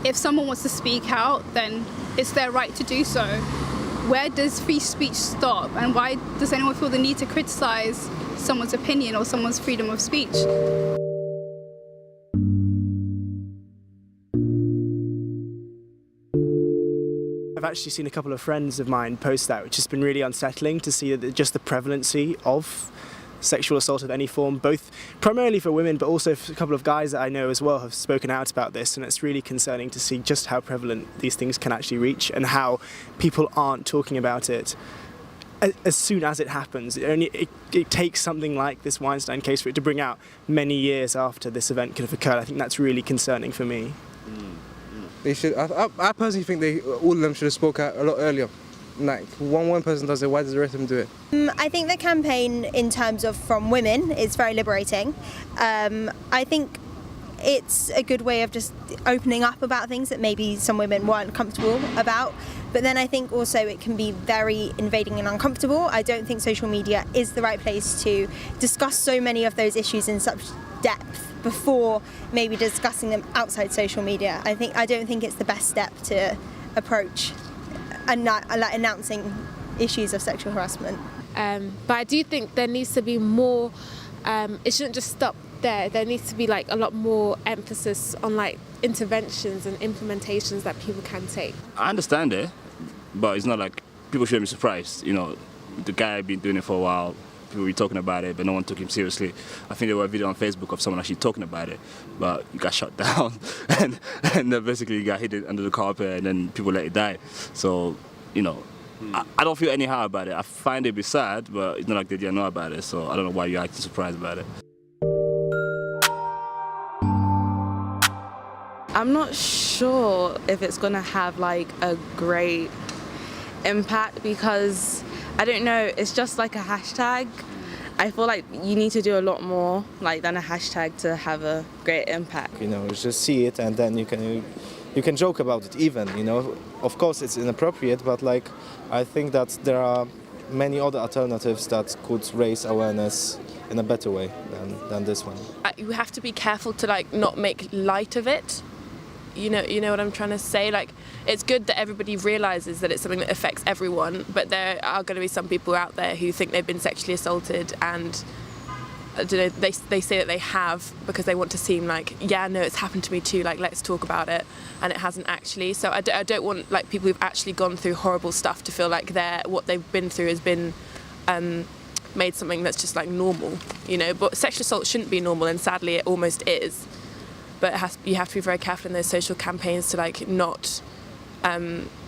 if someone wants to speak out, then it's their right to do so. Where does free speech stop, and why does anyone feel the need to criticise someone's opinion or someone's freedom of speech? I've actually seen a couple of friends of mine post that, which has been really unsettling to see that just the prevalency of sexual assault of any form, both primarily for women, but also for a couple of guys that I know as well have spoken out about this, and it's really concerning to see just how prevalent these things can actually reach and how people aren't talking about it as soon as it happens. It takes something like this Weinstein case for it to bring out many years after this event could have occurred. I think that's really concerning for me. They should. I personally think all of them should have spoke out a lot earlier. Like, one person does it, why does the rest of them do it? I think the campaign, in terms of from women, is very liberating. I think it's a good way of just opening up about things that maybe some women weren't comfortable about. But then I think also it can be very invading and uncomfortable. I don't think social media is the right place to discuss so many of those issues in such depth before maybe discussing them outside social media. I don't think it's the best step to approach announcing issues of sexual harassment. But I do think there needs to be more, it shouldn't just stop there. There needs to be like a lot more emphasis on like interventions and implementations that people can take. I understand it, but it's not like people shouldn't be surprised. You know, the guy had been doing it for a while. People were talking about it, but no one took him seriously. I think there were a video on Facebook of someone actually talking about it, but he got shut down, and then basically he got hidden under the carpet, and then people let it die. So, you know, I don't feel anyhow about it. I find it a bit sad, but it's not like they didn't know about it, so I don't know why you're acting surprised about it. I'm not sure if it's gonna have like a great impact, because I don't know, it's just like a hashtag. I feel like you need to do a lot more like than a hashtag to have a great impact. You know, just see it and then you can joke about it even, you know. Of course it's inappropriate, but like I think that there are many other alternatives that could raise awareness in a better way than this one. You have to be careful to like not make light of it. You know what I'm trying to say? Like, it's good that everybody realises that it's something that affects everyone, but there are going to be some people out there who think they've been sexually assaulted, and I don't know, they say that they have because they want to seem like, yeah, no, it's happened to me too, like, let's talk about it, and it hasn't actually. So I don't want like people who've actually gone through horrible stuff to feel like what they've been through has been made something that's just like normal, you know. But sexual assault shouldn't be normal, and sadly it almost is. But you have to be very careful in those social campaigns to like not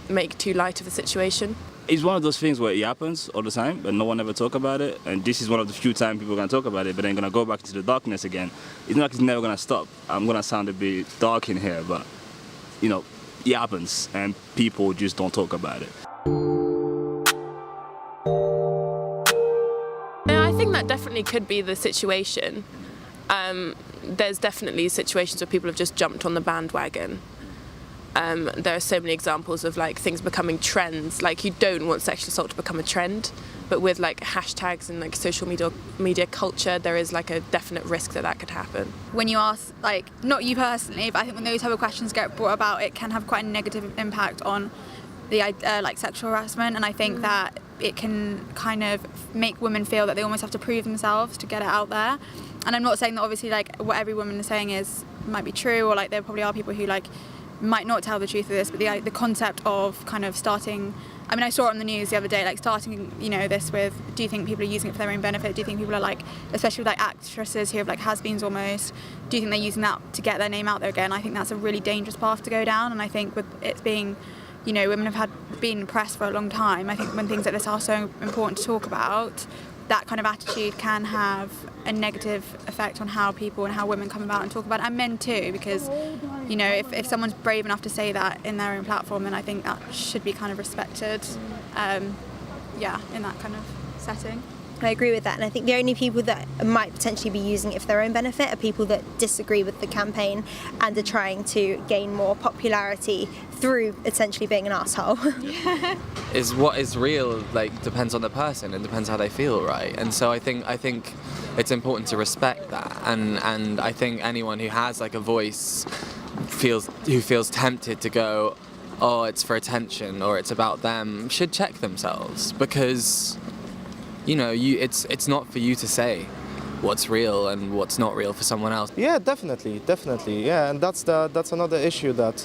make too light of the situation. It's one of those things where it happens all the time, but no one ever talk about it. And this is one of the few times people are going to talk about it, but then going to go back into the darkness again. It's not like it's never going to stop. I'm going to sound a bit dark in here, but, you know, it happens, and people just don't talk about it. I think that definitely could be the situation. There's definitely situations where people have just jumped on the bandwagon. There are so many examples of like things becoming trends. Like, you don't want sexual assault to become a trend, but with like hashtags and like social media culture, there is like a definite risk that could happen. When you ask, like, not you personally, but I think when those type of questions get brought about, it can have quite a negative impact on the like sexual harassment, and I think that it can kind of make women feel that they almost have to prove themselves to get it out there. And I'm not saying that obviously like what every woman is saying might be true, or like there probably are people who like might not tell the truth of this, but the concept of kind of starting, I mean, I saw it on the news the other day, like starting, you know, this with, do you think people are using it for their own benefit? Do you think people are like, especially with like actresses who have like has-beens almost, do you think they're using that to get their name out there again? I think that's a really dangerous path to go down, and I think with it being, you know, women have been oppressed for a long time. I think when things like this are so important to talk about, that kind of attitude can have a negative effect on how people and how women come about and talk about it, and men too, because, you know, if someone's brave enough to say that in their own platform, then I think that should be kind of respected, in that kind of setting. I agree with that, and I think the only people that might potentially be using it for their own benefit are people that disagree with the campaign and are trying to gain more popularity through essentially being an asshole. Is what is real, like, depends on the person and depends how they feel, right? And so I think it's important to respect that, and I think anyone who has like a voice feels tempted to go, oh, it's for attention or it's about them, should check themselves, because it's not for you to say what's real and what's not real for someone else. Yeah, definitely. Yeah, and that's another issue that,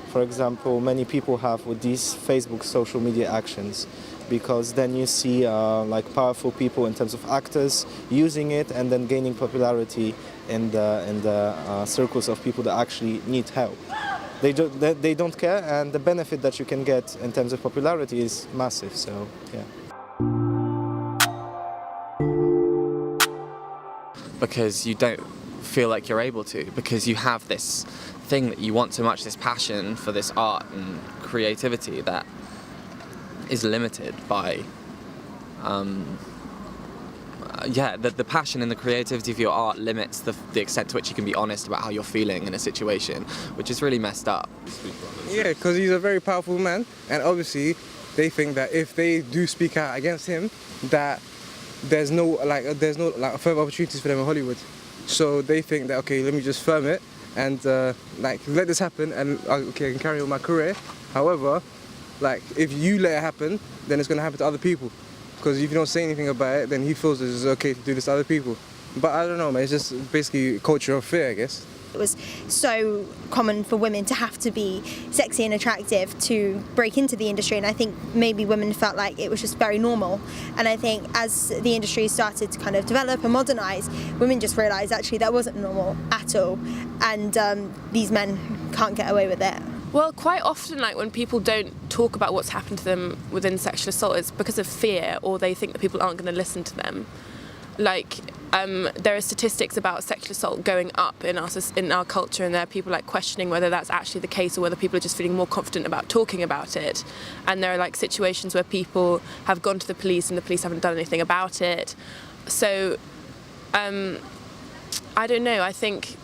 for example, many people have with these Facebook social media actions, because then you see like powerful people in terms of actors using it and then gaining popularity in the circles of people that actually need help. They don't care, and the benefit that you can get in terms of popularity is massive. So yeah. Because you don't feel like you're able to, because you have this thing that you want so much, this passion for this art and creativity that is limited by the passion and the creativity of your art limits the extent to which you can be honest about how you're feeling in a situation, which is really messed up. Yeah, because he's a very powerful man, and obviously they think that if they do speak out against him, that there's no further opportunities for them in Hollywood. So they think that, okay, let me just firm it and let this happen, and I can carry on my career. However, if you let it happen, then it's going to happen to other people. Because if you don't say anything about it, then he feels it's okay to do this to other people. But I don't know, man, it's just basically a culture of fear, I guess. It was so common for women to have to be sexy and attractive to break into the industry, and I think maybe women felt like it was just very normal. And I think as the industry started to kind of develop and modernise, women just realised actually that wasn't normal at all, and these men can't get away with it. Well, quite often, when people don't talk about what's happened to them within sexual assault, it's because of fear, or they think that people aren't going to listen to them. There are statistics about sexual assault going up in our culture, and there are people questioning whether that's actually the case or whether people are just feeling more confident about talking about it. And there are situations where people have gone to the police and the police haven't done anything about it. So I don't know. I think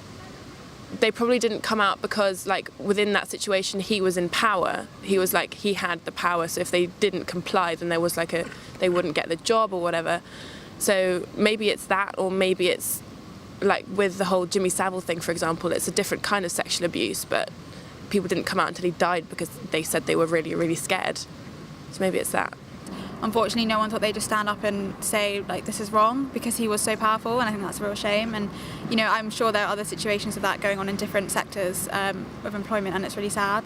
they probably didn't come out because within that situation he was in power. He was he had the power, so if they didn't comply, then there was they wouldn't get the job or whatever. So maybe it's that, or maybe it's with the whole Jimmy Savile thing, for example, it's a different kind of sexual abuse, but people didn't come out until he died because they said they were really, really scared. So maybe it's that. Unfortunately, no one thought they'd just stand up and say this is wrong, because he was so powerful, and I think that's a real shame. And I'm sure there are other situations of that going on in different sectors of employment, and it's really sad.